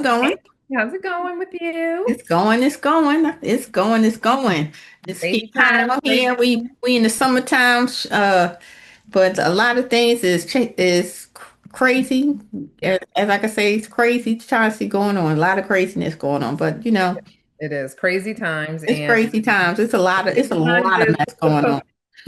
going? Hey, how's it going with you? It's going, it's going, it's going, it's going. It's Crazy springtime times, up here. crazy We times. we in the summertime, but a lot of things is crazy. Yeah, As I can say, it's crazy trying to see going on. A lot of craziness going on, but it is crazy times, it's and crazy times. It's a sometimes lot of it's mess going supposed on.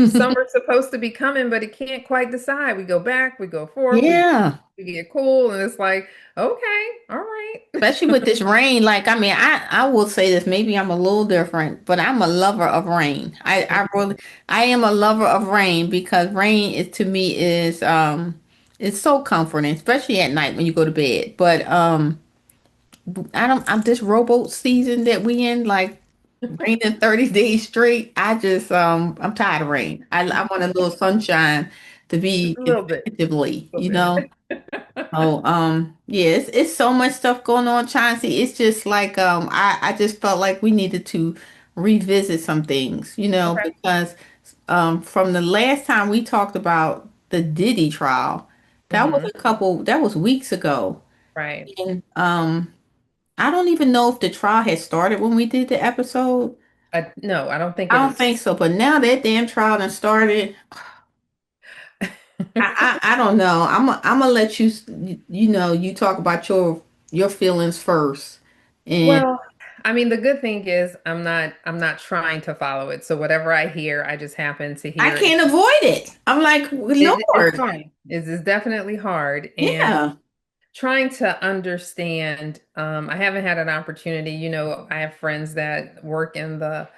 summer's supposed to be coming, but it can't quite decide. We go back, we go forth, Yeah. we get cool, and it's like, okay, all right. Especially with this rain, like I mean, I will say this, maybe I'm a little different, but I'm a lover of rain. I am a lover of rain because rain is to me is it's so comforting, especially at night when you go to bed. But I'm this rowboat season that we in, like raining 30 days straight. I'm tired of rain. I want a little sunshine to Just be a little bit, effectively, a little bit. Oh, yeah, it's so much stuff going on, Chauncey. It's just like I just felt like we needed to revisit some things, Okay. because from the last time we talked about the Diddy trial, Hmm. that was weeks ago. Right. And I don't even know if the trial had started when we did the episode. No, I don't think I it don't is. think so, but now that damn trial done started, I don't know. I'm gonna let you talk about your feelings first. And Well, I mean, the good thing is I'm not trying to follow it. So whatever I hear, I just happen to I hear it. can't avoid it. I'm like, It's Lord, fine. It's definitely hard. And yeah. trying to understand, I haven't had an opportunity. I have friends that work in the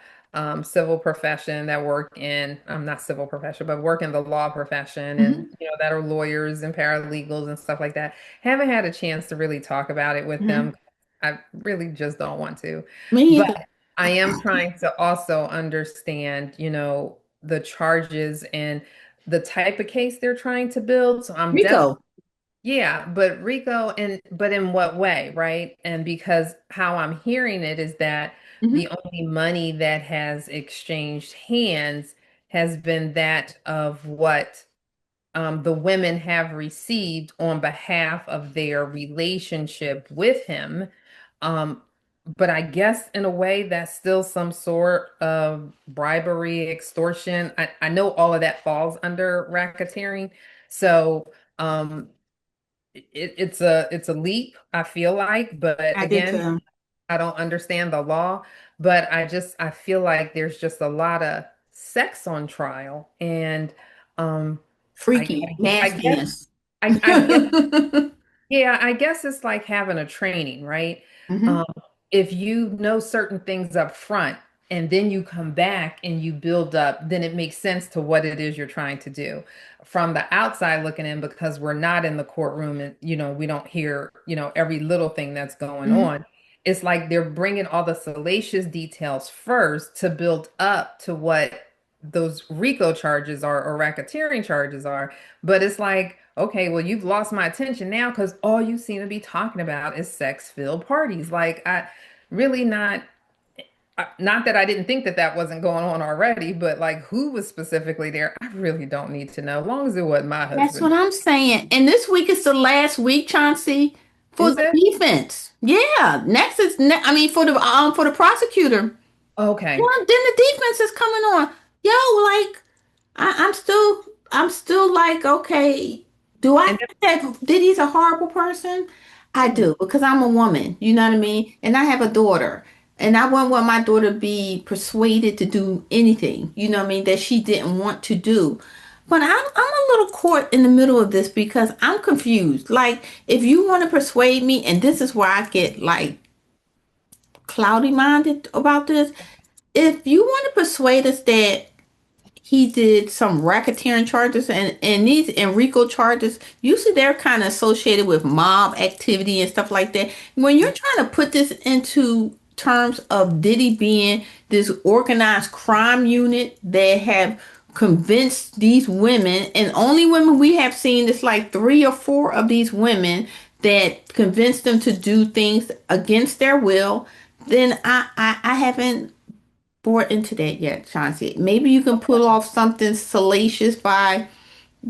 civil profession, that work in, not civil profession, but work in the law profession, and Hmm. that are lawyers and paralegals and stuff like that. Haven't had a chance to really talk about it with Hmm. them. I really just don't want to. Me But either. I am trying to also understand, the charges and the type of case they're trying to build. So I'm definitely, Rico. yeah, but Rico, but in what way, right? And because how I'm hearing it is that the Hmm. only money that has exchanged hands has been that of what the women have received on behalf of their relationship with him. Um, but I guess in a way that's still some sort of bribery, extortion. I know all of that falls under racketeering. So um, it's a leap, I feel like, but I did again, too. I don't understand the law, but I feel like there's just a lot of sex on trial, and um, I Freaky I guess nastiness. I guess yeah, I guess it's like having a training, right? Hmm. Um, if you know certain things up front and then you come back and you build up, then it makes sense to what it is you're trying to do. From the outside looking in, because we're not in the courtroom and, we don't hear, every little thing that's going Hmm. on. It's like they're bringing all the salacious details first to build up to what those RICO charges are or racketeering charges are. But it's like, okay, well, you've lost my attention now because all you seem to be talking about is sex-filled parties. Like, I really not that I didn't think that that wasn't going on already, but like who was specifically there, I really don't need to know. As long as it wasn't my That's husband. what I'm saying. And this week is the last week, Chauncey, for Is the it? defense. Yeah, I mean, for the prosecutor. Okay. Well, then the defense is coming on. Yo, like I'm still like, okay, do I And think that Diddy's a horrible person? I then, do, because I'm a woman, you know what I mean? And I have a daughter. And I wouldn't want my daughter to be persuaded to do anything, you know what I mean, that she didn't want to do. But I'm a little caught in the middle of this because I'm confused. Like, if you want to persuade me, and this is where I get like cloudy minded about this, if you want to persuade us that he did some racketeering charges, and these Enrico charges, usually they're kind of associated with mob activity and stuff like that. When you're trying to put this into terms of Diddy being this organized crime unit that have convinced these women, and only women we have seen is like three or four of these women that convinced them to do things against their will, then I haven't bought into that yet, Chauncey. Maybe you can pull off something salacious by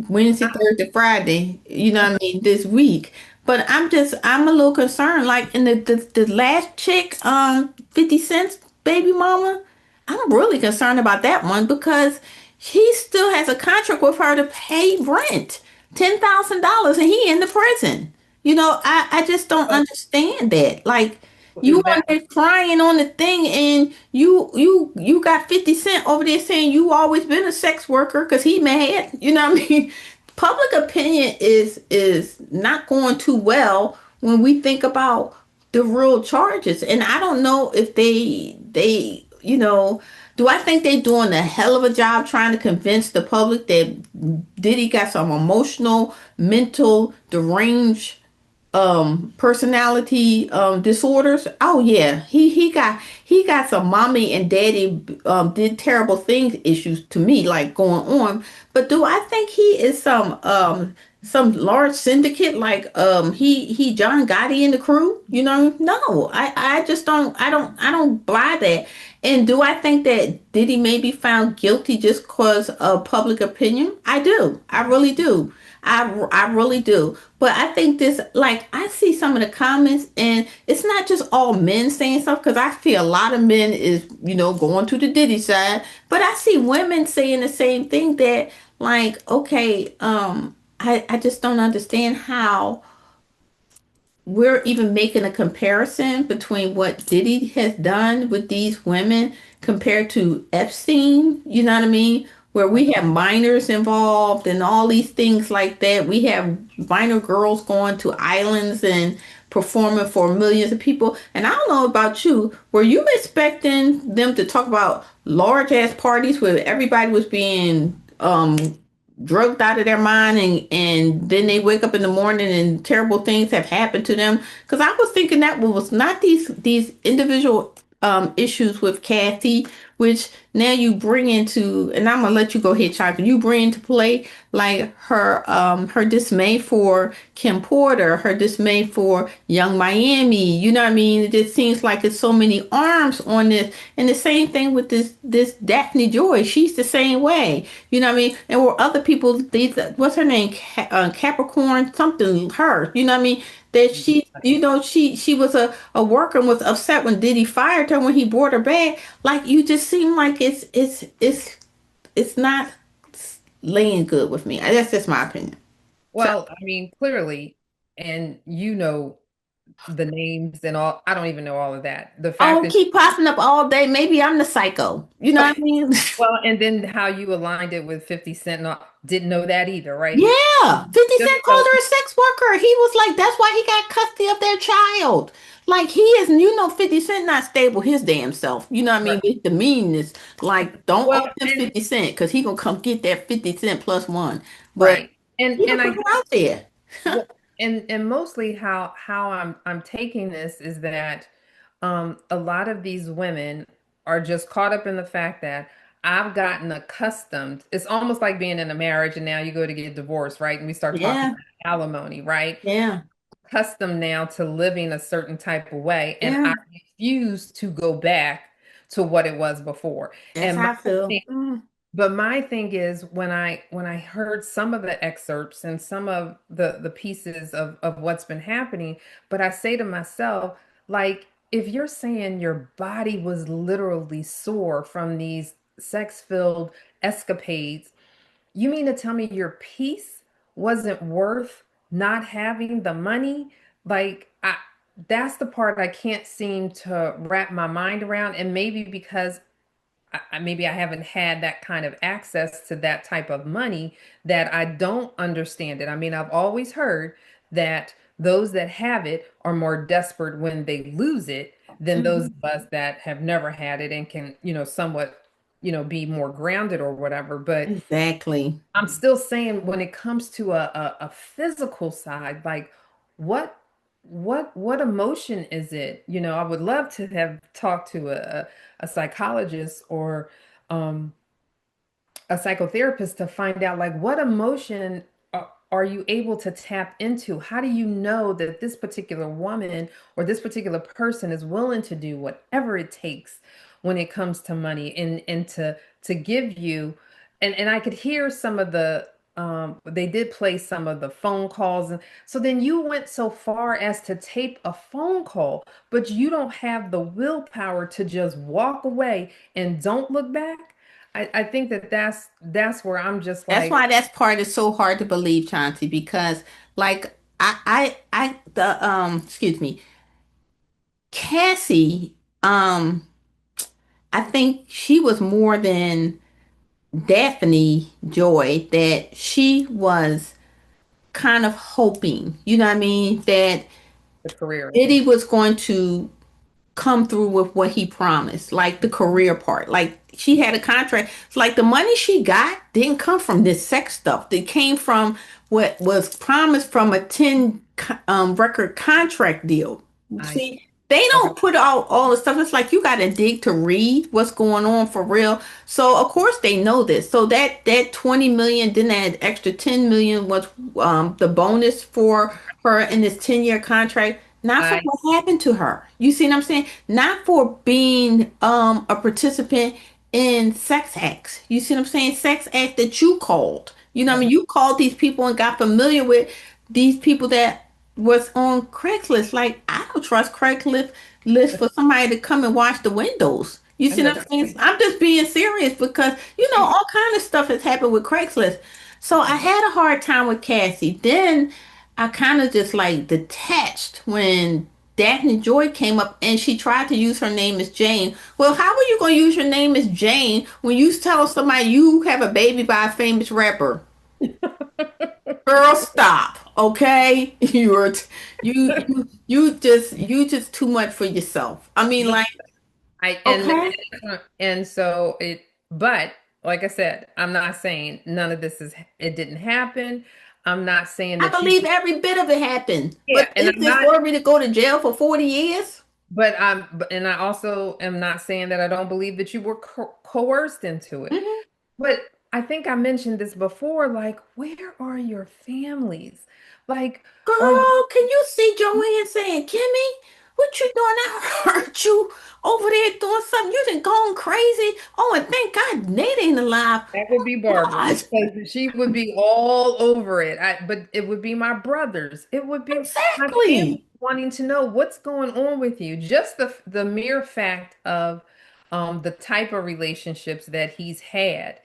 Wednesday, Thursday, Friday, you know what I mean, this week. But I'm a little concerned. Like in the last chick, 50 Cent's baby mama, I'm really concerned about that one because he still has a contract with her to pay rent, $10,000, and he in the prison. I just don't So understand that. Like you is on that there crying on the thing, and you got 50 Cent over there saying you always been a sex worker because he mad. You know what I mean? Public opinion is not going too well when we think about the real charges. And I don't know if they do I think they're doing a hell of a job trying to convince the public that Diddy got some emotional, mental, deranged personality disorders. Oh yeah, he got some mommy and daddy did terrible things issues to me like going on. But do I think he is some large syndicate like he John Gotti and the crew? No, I just don't buy that. And do I think that Diddy may be found guilty just because of public opinion? I do. I really do. I really do. But I think this, like, I see some of the comments, and it's not just all men saying stuff, because I see a lot of men is, going to the Diddy side, but I see women saying the same thing that, like, okay, I just don't understand how we're even making a comparison between what Diddy has done with these women compared to Epstein, you know what I mean? Where we have minors involved and all these things like that. We have minor girls going to islands and performing for millions of people. And I don't know about you, were you expecting them to talk about large ass parties where everybody was being drugged out of their mind, and then they wake up in the morning and terrible things have happened to them? Because I was thinking that was not these individual issues with Kathy, which now you bring into, and I'm gonna let you go ahead, Chaka. You bring into play like her dismay for Kim Porter, her dismay for Young Miami. You know what I mean? It just seems like it's so many arms on this, and the same thing with this Daphne Joy. She's the same way. You know what I mean? And were other people, these, what's her name? Capricorn, something, her. You know what I mean? That she was a worker and was upset when Diddy fired her when he brought her back. Like you just seem like it's not laying good with me. That's just my opinion. So well, I mean, clearly, and the names and all, I don't even know all of that. The I fact don't that keep popping up all day. Maybe I'm the psycho. You know what I mean? well, and then how you aligned it with 50 Cent, and all, didn't know that either, right? Yeah, 50 Just Cent called so her a sex worker. He was like, that's why he got custody of their child. Like he is, 50 Cent not stable his damn self. You know what I mean? right. With the meanness. Like, don't Well, owe him and 50 Cent because he gonna come get that 50 Cent plus one. But right. And he done and I put it guess out there. well, and mostly how I'm taking this is that a lot of these women are just caught up in the fact that I've gotten accustomed. It's almost like being in a marriage and now you go to get divorced, right? And we start talking Yeah, about alimony, right? yeah, Accustomed now to living a certain type of way, and I yeah. refuse to go back to what it was before. That's And my how I feel. thing but my thing is when I heard some of the excerpts and some of the pieces of what's been happening, but I say to myself, like, if you're saying your body was literally sore from these sex-filled escapades, you mean to tell me your peace wasn't worth not having the money? Like, that's the part I can't seem to wrap my mind around. And maybe because maybe I haven't had that kind of access to that type of money that I don't understand it. I mean, I've always heard that those that have it are more desperate when they lose it than those Mhm. of us that have never had it and can, somewhat, be more grounded or whatever. But Exactly. I'm still saying when it comes to a physical side, like what what emotion is it? I would love to have talked to a psychologist or um a psychotherapist to find out like what emotion are you able to tap into? How do you know that this particular woman or this particular person is willing to do whatever it takes when it comes to money and to give you and I could hear some of they did play some of the phone calls. And so then you went so far as to tape a phone call, but you don't have the willpower to just walk away and don't look back. I think that that's where I'm just That's like why that part is so hard to believe, Chauncey, because like the excuse me, Cassie, I think she was more than Daphne Joy, that she was kind of hoping, you know what I mean, that the career and Diddy things. was going to come through with what he promised, like the career part. Like she had a contract. It's like the money she got didn't come from this sex stuff. It came from what was promised from a 10 record contract deal. I see. See, they Okay. don't put out all the stuff. It's like you got to dig to read what's going on for real. So of course they know this. So that 20 million, then that extra 10 million was the bonus for her in this 10-year contract, not for I what happened to her. You see what I'm saying? Not for being a participant in sex acts. You see what I'm saying? Sex act that you called. You know what I mean? right. You called these people and got familiar with these people that was on Craigslist. Like, I don't trust Craigslist list for somebody to come and wash the windows. You I see know what I'm that's saying? right. I'm just being serious because all kind of stuff has happened with Craigslist. So I had a hard time with Cassie. Then I kind of just like detached when Daphne Joy came up and she tried to use her name as Jane. Well, how are you going to use your name as Jane when you tell somebody you have a baby by a famous rapper? Girl, stop. Okay, you just too much for yourself. I mean, But like, I okay, and so it but like I said, I'm not saying none of this is it didn't happen. I'm not saying I that you believe every bit of it happened. yeah, But and is I'm this not worthy to go to jail for 40 years? and I also am not saying that I don't believe that you were coerced into it. Mhm. But I think I mentioned this before, like, where are your families? Like, are you Girl, can you see Joanne saying, Kimmy, what you doing? I heard you over there doing something. You done gone crazy. Oh, and thank God Nate ain't alive. that would be Barbara God, because she would be all over it. But it would be my brothers. It would be my family exactly. wanting to know what's going on with you. Just the mere fact of the type of relationships that he's had.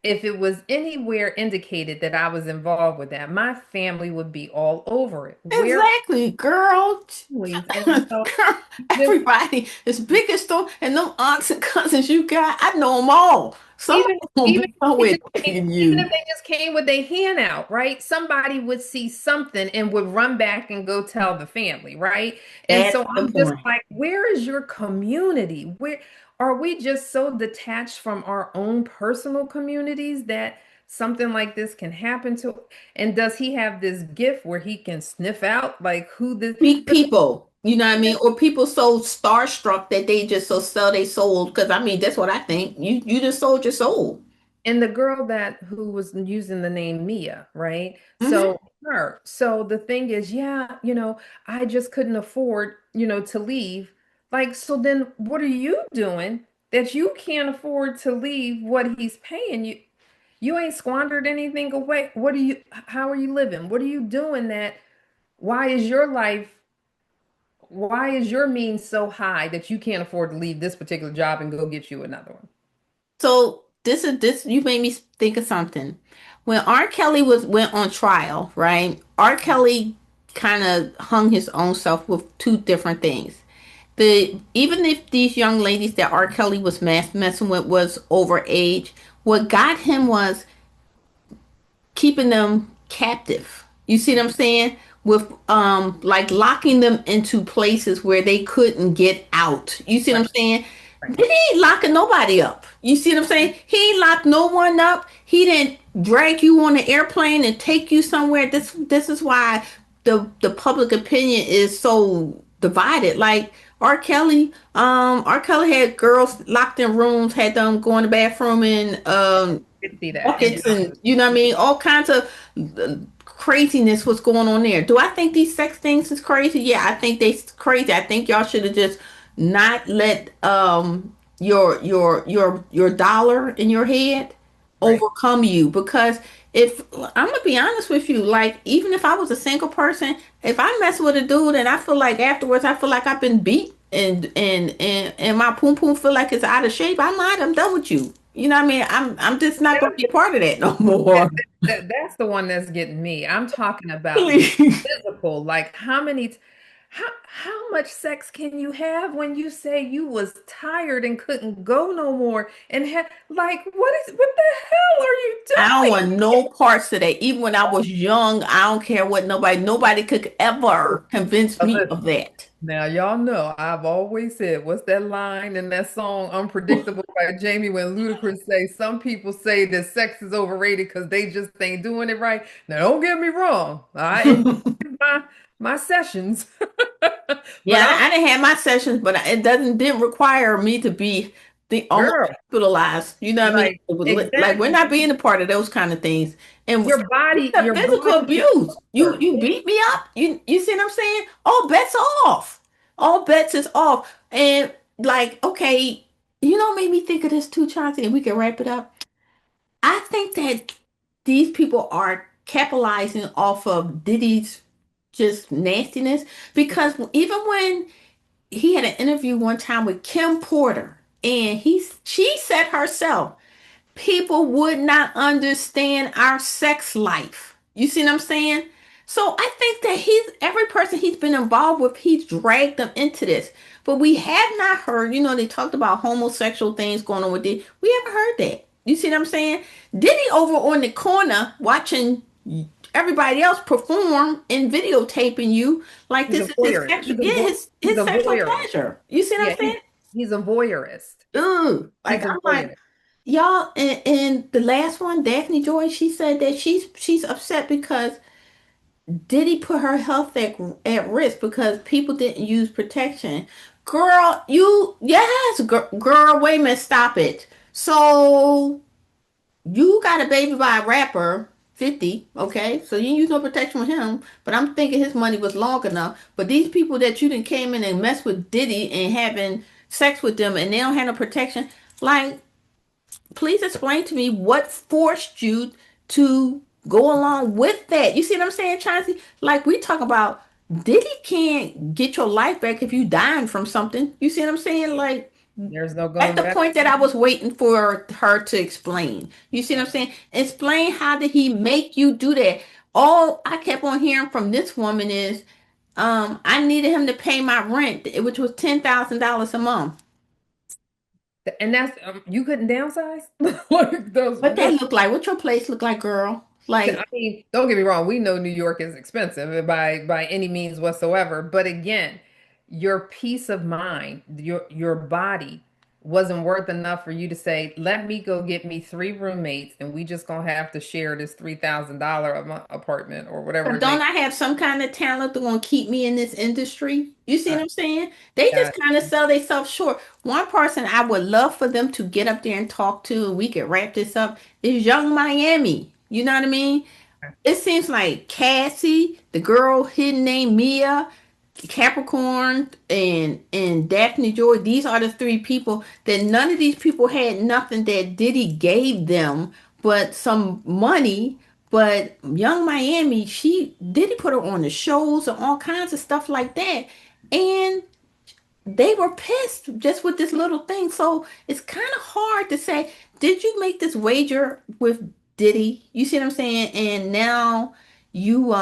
If it was anywhere indicated that I was involved with that, my family would be all over it. Where are Exactly, girl. families? And so Girl, just everybody, as big as them and them aunts and cousins you got, I know them all. Somebody even gonna even be somewhere digging even you. if they just came with their hand out, right? Somebody would see something and would run back and go tell the family, right? And That's so the I'm just point. like, where is your community? Where are we just so detached from our own personal communities that something like this can happen to? And does he have this gift where he can sniff out like who this? But People, you know what I mean? Or people so starstruck that they just so sell their soul. Because I mean, that's what I think. You just sold your soul. and the girl that who was using the name Mia, right? Hmm. So her. So the thing is, yeah, I just couldn't afford, to leave. Like, so then what are you doing that you can't afford to leave what he's paying you? You ain't squandered anything away. How are you living? What are you doing that? Why is your life, why is your means so high that you can't afford to leave this particular job and go get you another one? So this you made me think of something. When R. Kelly went on trial, right? R. Kelly kind of hung his own self with two different things. Even if these young ladies that R. Kelly was messing with was over age, what got him was keeping them captive. You see what I'm saying? With like locking them into places where they couldn't get out. You see what Right, I'm saying? right. He ain't locking nobody up. You see what I'm saying? He ain't locked no one up. He didn't drag you on an airplane and take you somewhere. This is why the public opinion is so divided. Like R. Kelly had girls locked in rooms, had them go in the bathroom and Did see that in buckets and you know what I mean, all kinds of craziness was going on there. Do I think these sex things is crazy? Yeah, I think they crazy. I think y'all should have just not let your dollar in your head. Right. overcome you. Because if I'm gonna be honest with you, like even if I was a single person, if I mess with a dude and I feel like afterwards I feel like I've been beat and my poom poom feel like it's out of shape, I'm done with you. You know what I mean? I'm just not gonna be part of that no That, more. that's the one that's getting me. I'm talking about the Please. physical. Like how much sex can you have when you say you was tired and couldn't go no more and like what the hell are you I don't doing? want no parts of that. Even when I was young, I don't care what nobody could ever convince me of Listen, that. now y'all know I've always said, what's that line in that song "Unpredictable" by Jamie when Ludacris say some people say that sex is overrated because they just ain't doing it right. Now don't get me wrong, I enjoy my sessions, Yeah, but I'm I didn't have my sessions, but it didn't require me to be the almost girl, hospitalized. You know what I mean? like Like we're exactly not being a part of those kind of things. And it's a your physical body is abuse. You sore. you beat me up. You see what I'm saying? All bets are off. All bets is off. And like, okay, made me think of this too, Chauncey, and we can wrap it up. I think that these people are capitalizing off of Diddy's just nastiness because even when he had an interview one time with Kim Porter, and she said herself, people would not understand our sex life. You see what I'm saying? So I think that every person he's been involved with, he's dragged them into this. But we have not heard, they talked about homosexual things going on with it. We haven't heard that. You see what I'm saying? Diddy over on the corner watching everybody else perform and videotaping you like He's a this is his voyeur. sexual, yeah, He's his a sexual voyeurist. pleasure. You see what Yeah, I'm saying? he's a voyeurist. Ugh. He's Like a I'm like, voyeurist. y'all, and the last one, Daphne Joy, she said that she's upset because Diddy put her health at risk because people didn't use protection. Girl, yes, girl, wait a minute, stop it. So you got a baby by a rapper, 50, okay? So you didn't use no protection with him, but I'm thinking his money was long enough. But these people that you didn't came in and mess with Diddy and having sex with them and they don't have no protection, like please explain to me what forced you to go along with that. You see what I'm saying, Chauncey? Like we talk about Diddy can't get your life back if you dying from something. You see what I'm saying? Like There's no at going the back. point that I was waiting for her to explain. You see what I'm saying? Explain how did he make you do that? All I kept on hearing from this woman is, I needed him to pay my rent, which was $10,000 a month. And that's you couldn't downsize? Like those What that what look like? What your place look like, girl? I Like mean, don't get me wrong, we know New York is expensive by any means whatsoever. But again, your peace of mind, your body wasn't worth enough for you to say, let me go get me three roommates and we just gonna have to share this $3,000 a month apartment or whatever but it don't may I have some kind of talent that's gonna keep me in this industry? You see uh, what I'm saying? They just got kind of sell themselves short. One person I would love for them to get up there and talk to, and we could wrap this up, is Young Miami. You know what I mean? It seems like Cassie, the girl hidden name Mia, Capricorn, and Daphne Joy. These are the three people that none of these people had nothing that Diddy gave them, but some money. But Young Miami, she Diddy put her on the shows and all kinds of stuff like that, and they were pissed just with this little thing. So it's kind of hard to say, did you make this wager with Diddy? You see what I'm saying? And now you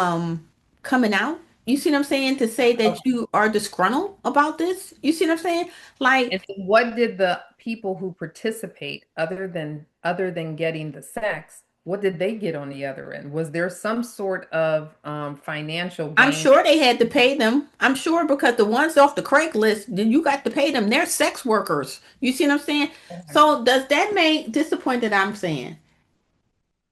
coming out. You see what I'm saying? To say that okay. you are disgruntled about this. You see what I'm saying? Like And what did the people who participate, other than getting the sex, what did they get on the other end? Was there some sort of financial I'm gain? sure they had to pay them. I'm sure because the ones off the Craigslist, then you got to pay them. They're sex workers. You see what I'm saying? So does that make disappointed? I'm saying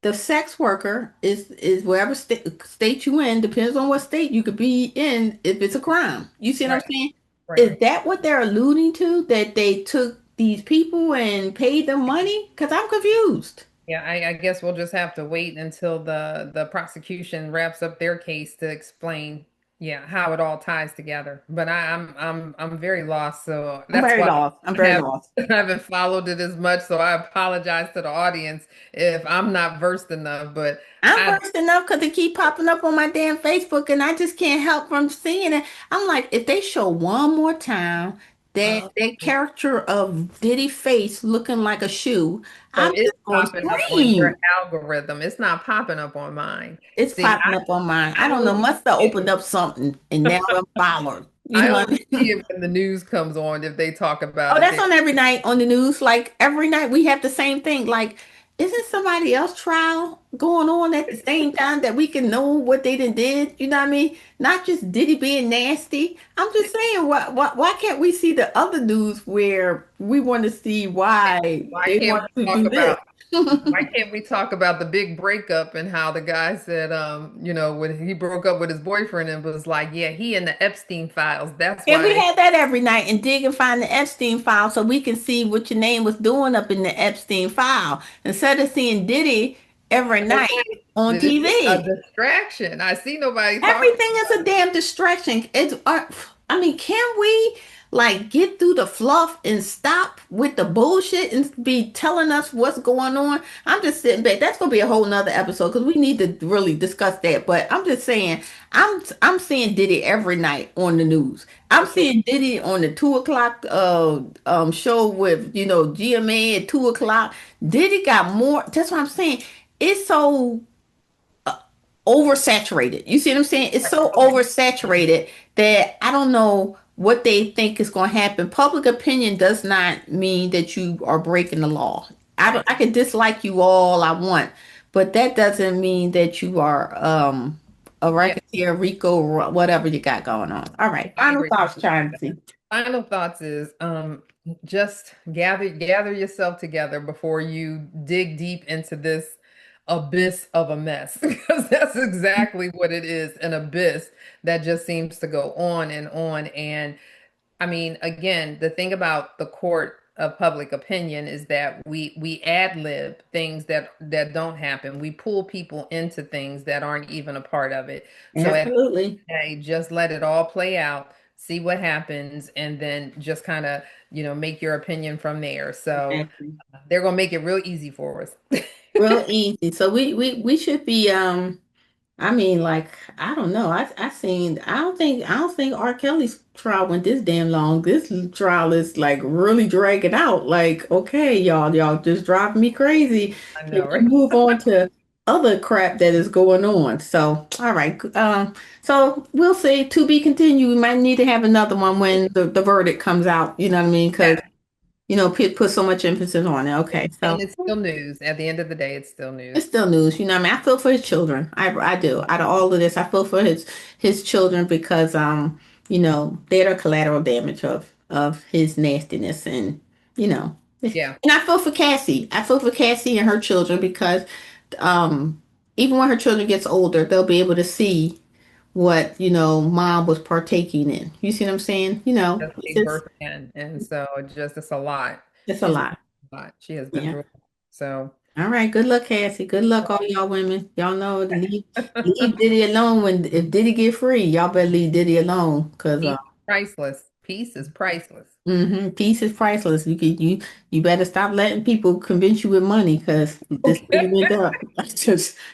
the sex worker is wherever state you in, depends on what state you could be in if it's a crime. You see what I'm Right, saying? right. Is that what they're alluding to? That they took these people and paid them money? Because I'm confused. Yeah, I guess we'll just have to wait until the prosecution wraps up their case to explain, yeah, how it all ties together. But I'm very lost, so I'm that's very why lost. I'm I very have lost. I haven't followed it as much. So I apologize to the audience if I'm not versed enough. But I'm I versed enough because it keep popping up on my damn Facebook, and I just can't help from seeing it. I'm like, if they show one more time that oh, character of Diddy face looking like a shoe, so I'm it's just going to popping up on your scream. algorithm. It's not popping up on mine. It's See, popping up on mine. I I don't know. only Must have see opened up something, and now it. I'm followed. You I know what only I see mean? it when the news comes on if they talk about Oh, it that's there. on every night on the news. Like every night we have the same thing. Like, isn't somebody else trial going on at the same time that we can know what they did? You know what I mean? Not just Diddy being nasty. I'm just saying, why can't we see the other news where we want to see why Why they can't want we to talk do this? about why can't we talk about the big breakup and how the guy said, when he broke up with his boyfriend and was like, yeah, he in the Epstein files. That's Can why we they have that every night and dig and find the Epstein file so we can see what your name was doing up in the Epstein file instead of seeing Diddy every night on it's a TV? distraction. I see nobody talking Everything is a about it. damn distraction. I mean, can we like get through the fluff and stop with the bullshit and be telling us what's going on? I'm just sitting back. That's gonna be a whole nother episode because we need to really discuss that. But I'm just saying, I'm seeing Diddy every night on the news. I'm Okay. seeing Diddy on the 2 o'clock show with GMA at 2 o'clock. Diddy got more. That's what I'm saying. It's so oversaturated. You see what I'm saying? It's so oversaturated that I don't know what they think is going to happen. Public opinion does not mean that you are breaking the law. Right. I can dislike you all I want, but that doesn't mean that you are a Yeah, racketeer, Rico, whatever you got going on. All right, I final agree. thoughts, Chauncey. Final thoughts is just gather yourself together before you dig deep into this abyss of a mess because that's exactly what it is, an abyss that just seems to go on and on. And I mean, again, the thing about the court of public opinion is that we ad lib things that don't happen. We pull people into things that aren't even a part of it. So at Absolutely. Hey, just let it all play out, see what happens, and then just kind of, make your opinion from there. So Exactly. they're gonna make it real easy for us. Real easy. So we should be I mean, like, I don't know. I seen. I don't think R. Kelly's trial went this damn long. This trial is like really dragging out. Like, okay, y'all just driving me crazy. I Can know, we right? move on to other crap that is going on? So, all right. So we'll see. To be continued. We might need to have another one when the verdict comes out. You know what I mean? Because Yeah. put so much emphasis on it. Okay, so. And it's still news. At the end of the day, it's still It's news. still news, you know. What I mean, I feel for his children. I do. Out of all of this, I feel for his children because they're the collateral damage of his nastiness, and you know, and Yeah, I feel for Cassie. I feel for Cassie and her children because um, even when her children gets older, they'll be able to see what mom was partaking in. You see what I'm saying? just It's gave just birth again. And so it's a lot. it's a She's been lot. through a lot. She has been Yeah. through a lot. So All right, good luck, Cassie. Good luck, all y'all women. Y'all know to leave Diddy alone. When if Diddy get free, y'all better leave Diddy alone, cause peace is priceless. Peace is priceless. peace is priceless. You better stop letting people convince you with money, cause this is where you end up.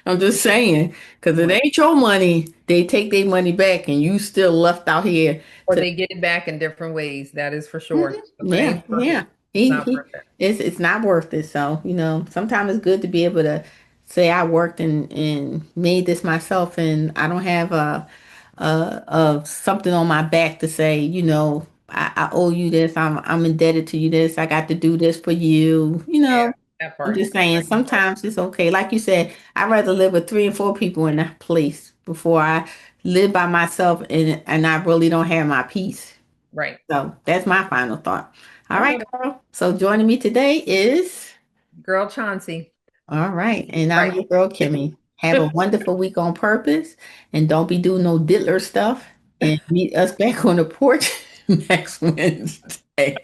I'm just saying, cause it Right. ain't your money. They take their money back, and you still left out here Or to. they get it back in different ways. That is for Mhm. sure. If it Yeah, ain't worth it, yeah. it's He not he worth it. it's not worth it. So, sometimes it's good to be able to say I worked and made this myself and I don't have a something on my back to say, I owe you this. I'm indebted to you this. I got to do this for you. Yeah, that I'm part. just saying That part. sometimes it's okay. Like you said, I'd rather live with three and four people in a place before I live by myself and I really don't have my peace. Right. So that's my final thought. All I right, love it. girl. So joining me today is Girl Chauncey. all right, and I'm Right. your girl Kimmy. Have a wonderful week on purpose, and don't be doing no diddler stuff. And meet us back on the porch next Wednesday.